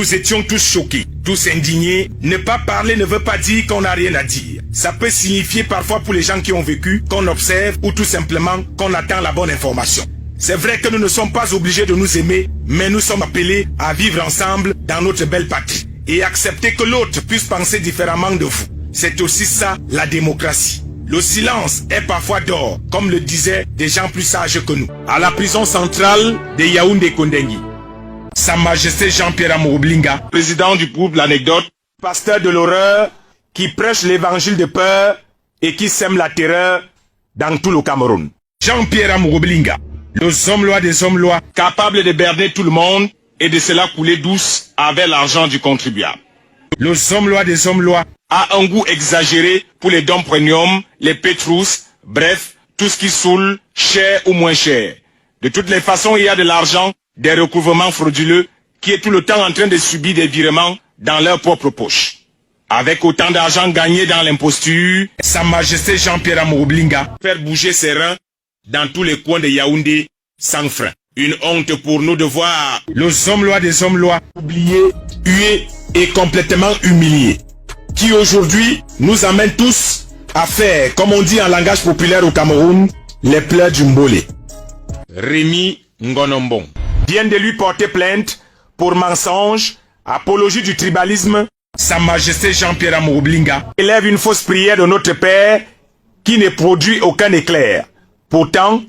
Nous étions tous choqués, tous indignés. Ne pas parler ne veut pas dire qu'on n'a rien à dire. Ça peut signifier parfois pour les gens qui ont vécu, qu'on observe ou tout simplement qu'on attend la bonne information. C'est vrai que nous ne sommes pas obligés de nous aimer, mais nous sommes appelés à vivre ensemble dans notre belle patrie. Et accepter que l'autre puisse penser différemment de vous. C'est aussi ça, la démocratie. Le silence est parfois d'or, comme le disaient des gens plus sages que nous. À la prison centrale de Yaoundé-Kondengui, Sa Majesté Jean-Pierre Amoublinga, président du groupe L'Anecdote, pasteur de l'horreur, qui prêche l'évangile de peur et qui sème la terreur dans tout le Cameroun. Jean-Pierre Amoublinga, le homme-loi des hommes-loi, capable de berner tout le monde et de cela couler douce avec l'argent du contribuable. Le homme-loi des hommes-loi a un goût exagéré pour les dons premium, les pétrous, bref, tout ce qui saoule, cher ou moins cher. De toutes les façons, il y a de l'argent, des recouvrements frauduleux, qui est tout le temps en train de subir des virements dans leur propre poche. Avec autant d'argent gagné dans l'imposture, Sa Majesté Jean-Pierre Amoublinga faire bouger ses reins dans tous les coins de Yaoundé sans frein. Une honte pour nous de voir les hommes-loi des hommes-loi oubliés, hués et complètement humiliés, qui aujourd'hui nous amènent tous à faire, comme on dit en langage populaire au Cameroun, les pleurs du Mbolé. Rémi Ngonombong vient de lui porter plainte pour mensonge, apologie du tribalisme. Sa Majesté Jean-Pierre Amoublinga élève une fausse prière de notre Père qui ne produit aucun éclair. Pourtant,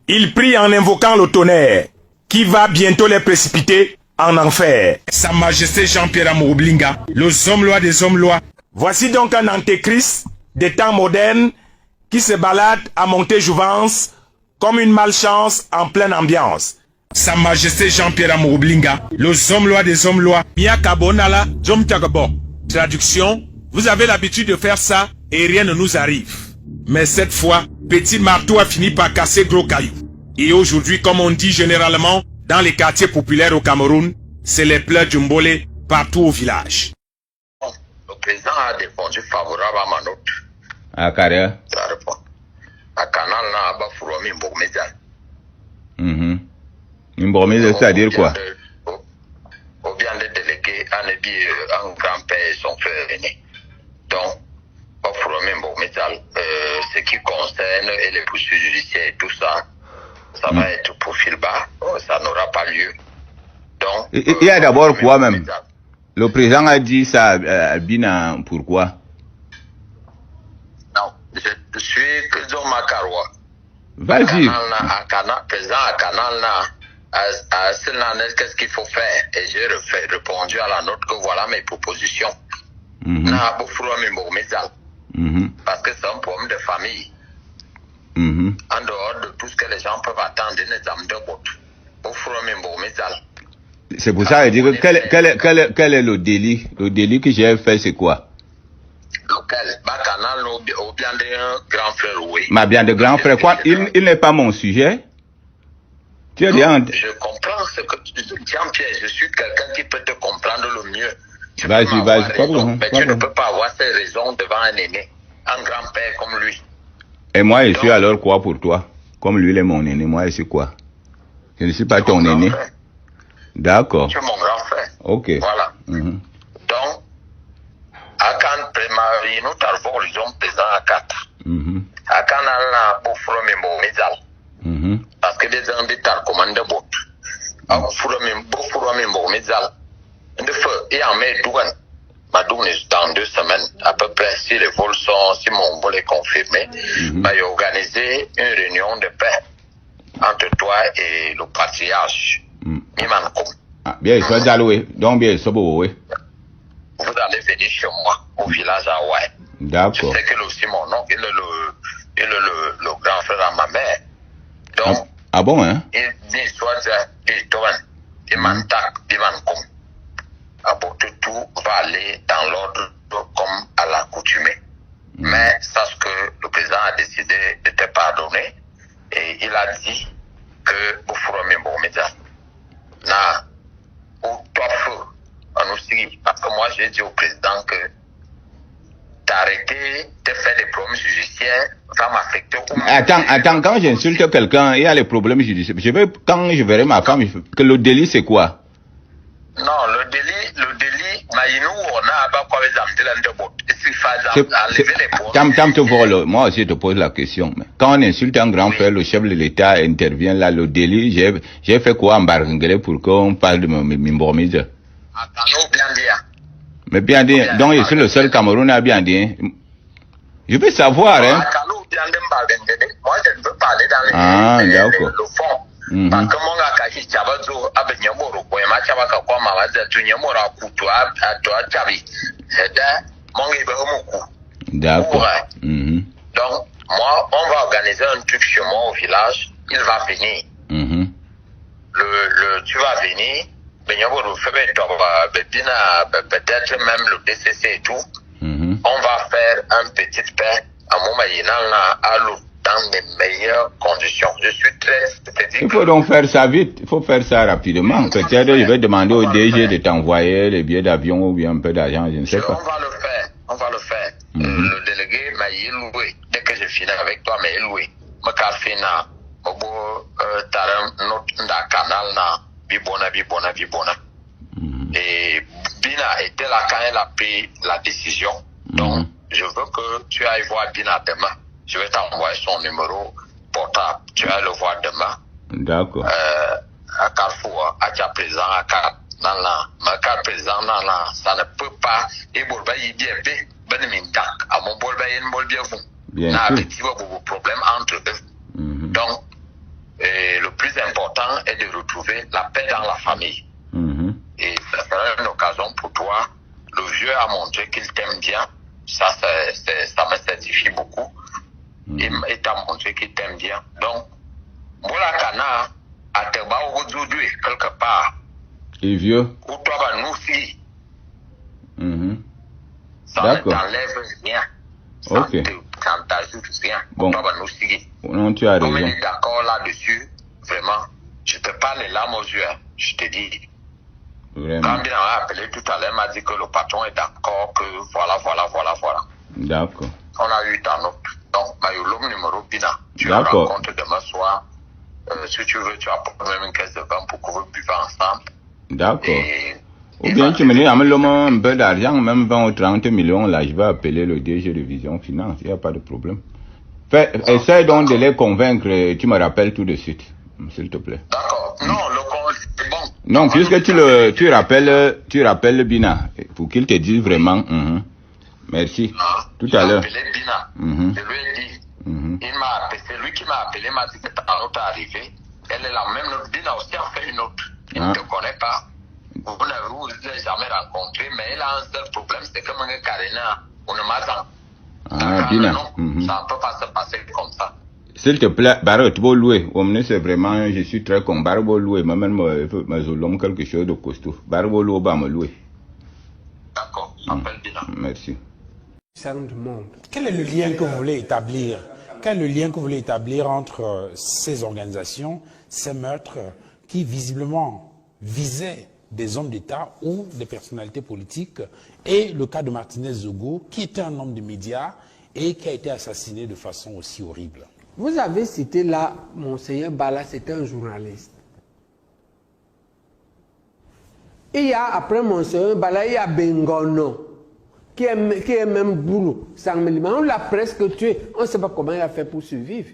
il prie en invoquant le tonnerre qui va bientôt les précipiter en enfer. Sa Majesté Jean-Pierre Amoublinga, le homme-loi des hommes-loi. Voici donc un antéchrist des temps modernes qui se balade à Montéjouvence comme une malchance en pleine ambiance. Sa Majesté Jean-Pierre Amoublinga, le homme-loi des hommes-loi. Miakabonala Jomtiagabo. Traduction, vous avez l'habitude de faire ça et rien ne nous arrive. Mais cette fois, petit marteau a fini par casser gros caillou. Et aujourd'hui, comme on dit généralement dans les quartiers populaires au Cameroun, c'est les pleurs du Mbolé partout au village. Le président a répondu favorable à ma note. Ah, carré. Ça répond. À Canal, là, à Bafouromi, Mbogmédial. Mbogmédial, c'est-à-dire quoi? Au bien des délégués, un grand-père et son frère aîné. Donc, Bafouromi, Mbogmédial, ce qui concerne et les poursuites judiciaires et tout ça, ça va être profil bas, ça n'aura pas lieu. Donc, il y a d'abord quoi même? Le président a dit ça, Bina, pourquoi? Non, je suis que John Makaroua. Vas-y. Président à Canal, à ce qu'est-ce qu'il faut faire? Et j'ai répondu à la note que voilà mes propositions. Parce que c'est un problème de famille. En dehors de tout ce que les gens peuvent attendre, c'est pour ça que je dis que quel est le délit? Le délit que j'ai fait, c'est quoi? Lequel? Canal ou bien de grand frère, oui. Ma bien de grand frère, quoi? Il n'est pas mon sujet. Tu as dit je comprends ce que tu dis, Jean-Pierre. Je suis quelqu'un qui peut te comprendre le mieux. Vas-y. Mais tu ne peux pas avoir ces raisons devant un aîné, un grand-père comme lui. Et moi, je suis alors quoi pour toi? Comme lui, il est mon aîné, moi, je suis quoi? Je ne suis pas ton aîné. D'accord. Tu es mon grand frère. Ok. Voilà. Donc, à quand prémarie, nous t'avons l'horizon présent à 4. À quand on a pour former mon médial. Parce que des gens d'état commandent de bot. À pour former mon médial. De feu, et en mai, douane. Ma douane est dans 2 semaines, à peu près, si les vols sont, si mon vol est confirmé, j'ai organisé une réunion de paix entre toi et le patriarche. Bien, il soit alloué. Donc, bien, il soit beau, oui. Vous allez venir chez moi, au village à Hawaï. D'accord. Je sais que aussi mon oncle, il est le grand frère à ma mère. Donc, ah bon, hein? Il dit, soit il m'attaque, il m'encombre. Tout va aller dans l'ordre comme à l'accoutumée. Mais sache que le président a décidé de te pardonner et il a dit que vous ferez mes bons médias. Na, ou toi feu, on nous suit. Parce que moi j'ai dit au président que t'arrêter de faire des problèmes judiciaires va m'affecter. Attends, quand j'insulte quelqu'un, il y a les problèmes judiciaires. Quand je verrai ma femme, que le délit c'est quoi? Non, le délit Moi aussi, je te pose la question. Quand on insulte un grand frère, le chef de l'État intervient là, le délit. J'ai fait quoi en Barangale pour qu'on parle de Mimbormise? Mais bien dit. Donc, je suis le seul Camerounais à bien dire. Je veux savoir, hein. Moi, je ne veux parler dans le fond. Parce que mon gars, qui chabazo, avec Nyamoro, pour ma chabaka, quoi, ma vaza, tu Nyamora, coutoua, à toi, chabi. C'est mon gars, d'accord. Donc, moi, on va organiser un truc chez moi au village, il va venir. Tu vas venir, peut-être même le DCC et tout. On va faire un petit pain à mon dans les meilleures conditions. Je suis très... Il faut donc faire ça vite, il faut faire ça rapidement. Peut-être je vais demander au DG de t'envoyer les billets d'avion ou bien un peu d'argent, je ne sais pas. On va le faire. Le délégué m'a loué. Dès que je finis avec toi, m'a loué. Je vais canal na bibona. Et Bina était là quand elle a pris la décision. Donc, je veux que tu ailles voir Bina demain. Je vais t'envoyer son numéro portable. Tu vas le voir demain. D'accord. À Carrefour, à Présent, à Présent, ça ne peut pas. Et Bolba, il bien à mon Bolba, il bien vous. Bien sûr. Problème entre eux. Donc, le plus important est de retrouver la paix dans la famille. Et ça sera une occasion pour toi. Le vieux a montré qu'il t'aime bien. Ça me certifie beaucoup. Il t'a montré qu'il t'aime bien. Donc, voilà, Kana, à Teba aujourd'hui, quelque part. Et vieux. Ou toi, nous aussi. Ça ne t'enlève rien. Ça ne t'ajoute rien. Bon. Toi, nous aussi. Non, tu as raison. Comme on est d'accord là-dessus, vraiment, je te parle les larmes aux yeux. Je te dis. Vraiment. Quand il m'a appelé tout à l'heure, il m'a dit que le patron est d'accord, que voilà. D'accord. On a eu ta note. Donc, le numéro Bina. Tu le rencontres demain soir. Si tu veux, tu apportes même une caisse de vin pour que vous buvez ensemble. D'accord. Ou bien tu me dis, amène-moi un peu d'argent, même 20 ou 30 millions, là, je vais appeler le DG de Vision Finance, il n'y a pas de problème. Essaye donc de les convaincre, tu me rappelles tout de suite, s'il te plaît. D'accord. Non, c'est bon. Non, puisque tu rappelles Bina, pour qu'il te dise vraiment, merci. Tout à l'heure. Bina. Je lui ai dit, c'est lui qui m'a appelé, m'a dit que ta note est arrivée. Elle est la même note. Bina aussi a fait une autre. Il ne te connaît pas. Vous ne l'avez jamais rencontré, mais elle a un seul problème, c'est que mon Karina, on ne m'a pas. Bina. Ça ne peut pas se passer comme ça. S'il te plaît, Barre, tu vas louer. C'est vraiment, je suis très con. Barre, va louer. Moi-même, je quelque chose de costaud. Barre, va louer, va me louer. D'accord, appelle Bina. Merci. Quel est le lien que vous voulez établir? Quel est le lien que vous voulez établir entre ces organisations, ces meurtres qui visiblement visaient des hommes d'État ou des personnalités politiques et le cas de Martinez Zogo, qui était un homme de médias et qui a été assassiné de façon aussi horrible? Vous avez cité là, Monseigneur Bala, c'était un journaliste. Il y a, après Monseigneur Bala, il y a Bengono, qui est même boulot. On l'a presque tué. On ne sait pas comment il a fait pour survivre.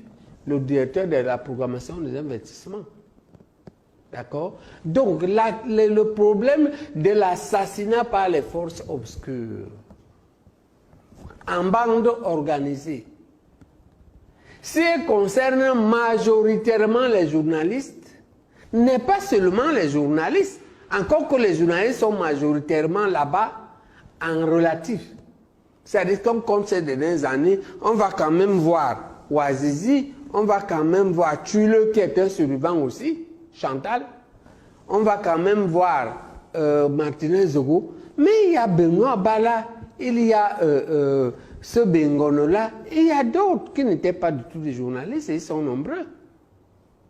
Le directeur de la programmation des investissements. D'accord? Donc, le problème de l'assassinat par les forces obscures, en bande organisée, ce qui concerne majoritairement les journalistes, n'est pas seulement les journalistes, encore que les journalistes sont majoritairement là-bas en relatif. C'est-à-dire qu'on compte ces dernières années, on va quand même voir Ouazizi, on va quand même voir Tulle qui est un survivant aussi, Chantal, on va quand même voir Martinez Zogo, mais il y a Benoît Bala, il y a ce Bengono-là, et il y a d'autres qui n'étaient pas du tout des journalistes, et ils sont nombreux.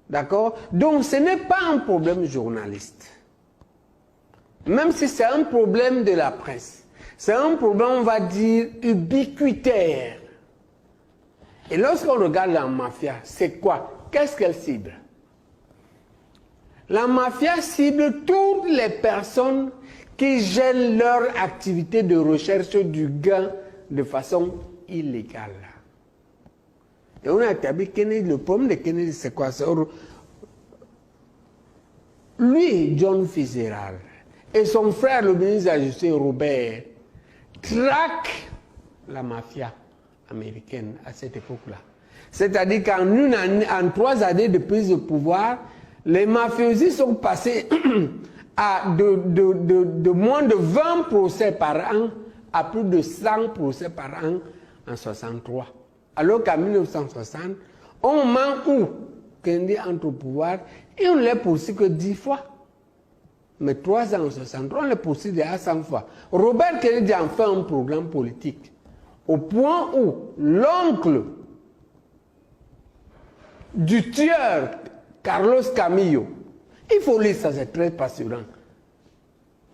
D'accord? Donc ce n'est pas un problème journaliste. Même si c'est un problème de la presse. C'est un problème, on va dire, ubiquitaire. Et lorsqu'on regarde la mafia, c'est quoi? Qu'est-ce qu'elle cible? La mafia cible toutes les personnes qui gèlent leur activité de recherche du gain de façon illégale. Et on a établi Kennedy. Le problème de Kennedy, c'est quoi? Lui, John Fitzgerald, et son frère, le ministre de la Justice, Robert, traquent la mafia américaine à cette époque-là. C'est-à-dire qu'en 3 années de prise de pouvoir, les mafiosi sont passés à de moins de 20 procès par an à plus de 100 procès par an en 63. Alors qu'en 1960, au moment où Kennedy entre au pouvoir, et on ne les poursuit que 10 fois. Mais 3 ans en 63, on les poursuit déjà 100 fois. Robert Kennedy a fait un programme politique au point où l'oncle du tueur Carlos Camillo, il faut lire ça, c'est très passionnant.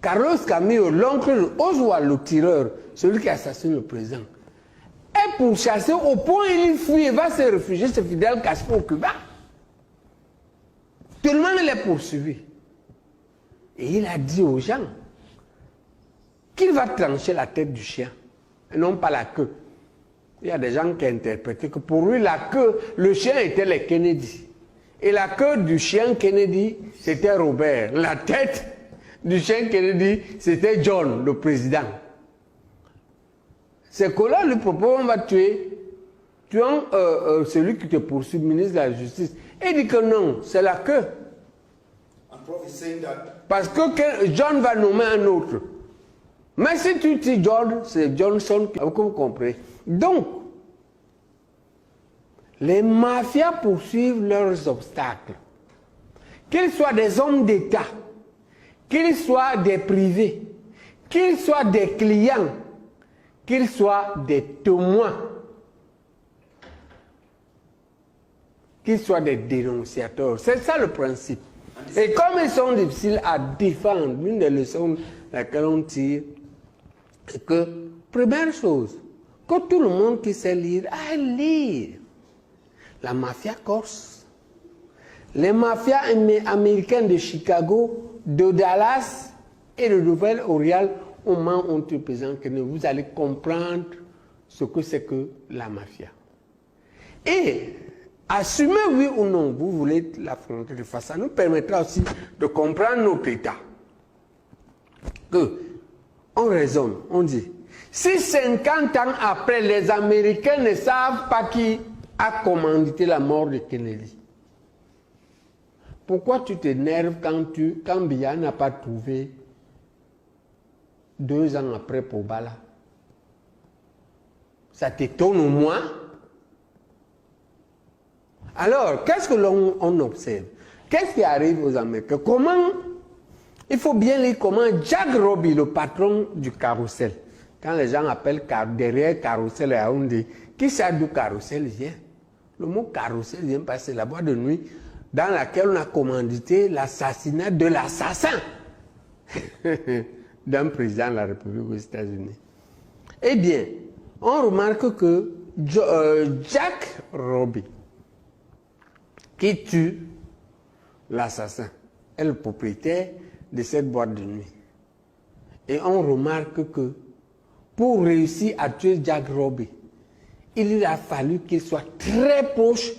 Carlos Camillo, l'oncle de Oswald, le tireur, celui qui assassine le président, est pourchassé au point où il fuit et va se réfugier chez Fidel Castro au Cuba. Tout le monde l'est poursuivi. Et il a dit aux gens qu'il va trancher la tête du chien et non pas la queue. Il y a des gens qui interprètent que pour lui, la queue, le chien était les Kennedy. Et la queue du chien Kennedy, c'était Robert. La tête du chien Kennedy, c'était John, le président. C'est que là, lui propose, on va tuer celui qui te poursuit, ministre de la Justice. Et il dit que non, c'est la queue. Parce que John va nommer un autre. Mais si tu dis John, c'est Johnson, vous comprenez. Donc, les mafias poursuivent leurs obstacles. Qu'ils soient des hommes d'État, qu'ils soient des privés, qu'ils soient des clients, qu'ils soient des témoins, qu'ils soient des dénonciateurs. C'est ça le principe. Et comme ils sont difficiles à défendre, l'une des leçons laquelle on tire, c'est que, première chose, que tout le monde qui sait lire, aille lire la mafia corse, les mafias américaines de Chicago, de Dallas et de Nouvelle-Orléans, au moment où on te présente que vous allez comprendre ce que c'est que la mafia. Et assumer oui ou non, vous voulez l'affronter de face, ça nous permettra aussi de comprendre notre État. Que on raisonne, on dit, si 50 ans après, les Américains ne savent pas qui a commandité la mort de Kennedy, pourquoi tu t'énerves quand Biya n'a pas trouvé 2 ans après Pobala? Ça t'étonne au moins? Alors, qu'est-ce que l'on observe? Qu'est-ce qui arrive aux Américains? Comment, il faut bien lire comment Jack Ruby, le patron du carrousel, quand les gens appellent derrière carrousel, on dit, qui sait d'où carrousel vient? Le mot carrousel vient parce que c'est la boîte de nuit dans laquelle on a commandité l'assassinat de l'assassin d'un président de la République aux États-Unis. Eh bien, on remarque que Jack Ruby, qui tue l'assassin, est le propriétaire de cette boîte de nuit. Et on remarque que pour réussir à tuer Jack Ruby, il a fallu qu'il soit très proche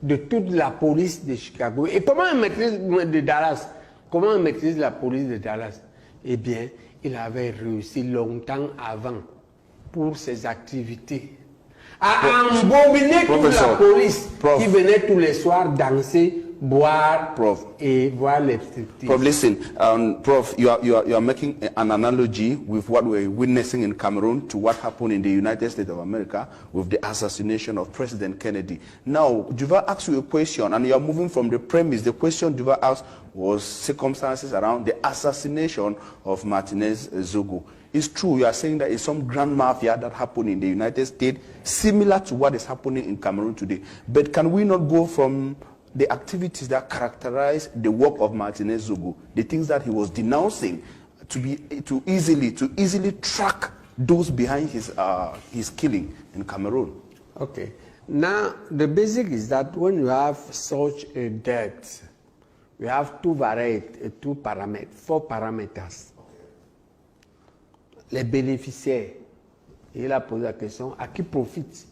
de toute la police de Chicago. Et comment il maîtrise de Dallas? Comment il maîtrise la police de Dallas? Eh bien, il avait réussi longtemps avant pour ses activités à embobiner toute la police qui venait tous les soirs danser, boire et voir les striptease. Prof, listen, Prof, you are making an analogy with what we're witnessing in Cameroon to what happened in the United States of America with the assassination of President Kennedy. Now, Duval asked you a question, and you are moving from the premise. The question Duval asked was circumstances around the assassination of Martinez Zogo. It's true, you are saying that it's some grand mafia that happened in the United States, similar to what is happening in Cameroon today. But can we not go from the activities that characterize the work of Martinez Zogo, the things that he was denouncing, to easily track those behind his killing in Cameroon? Okay. Now, the basic is that when you have such a death, we have 4 parameters. les bénéficiaires. Et il a posé la question, à qui profite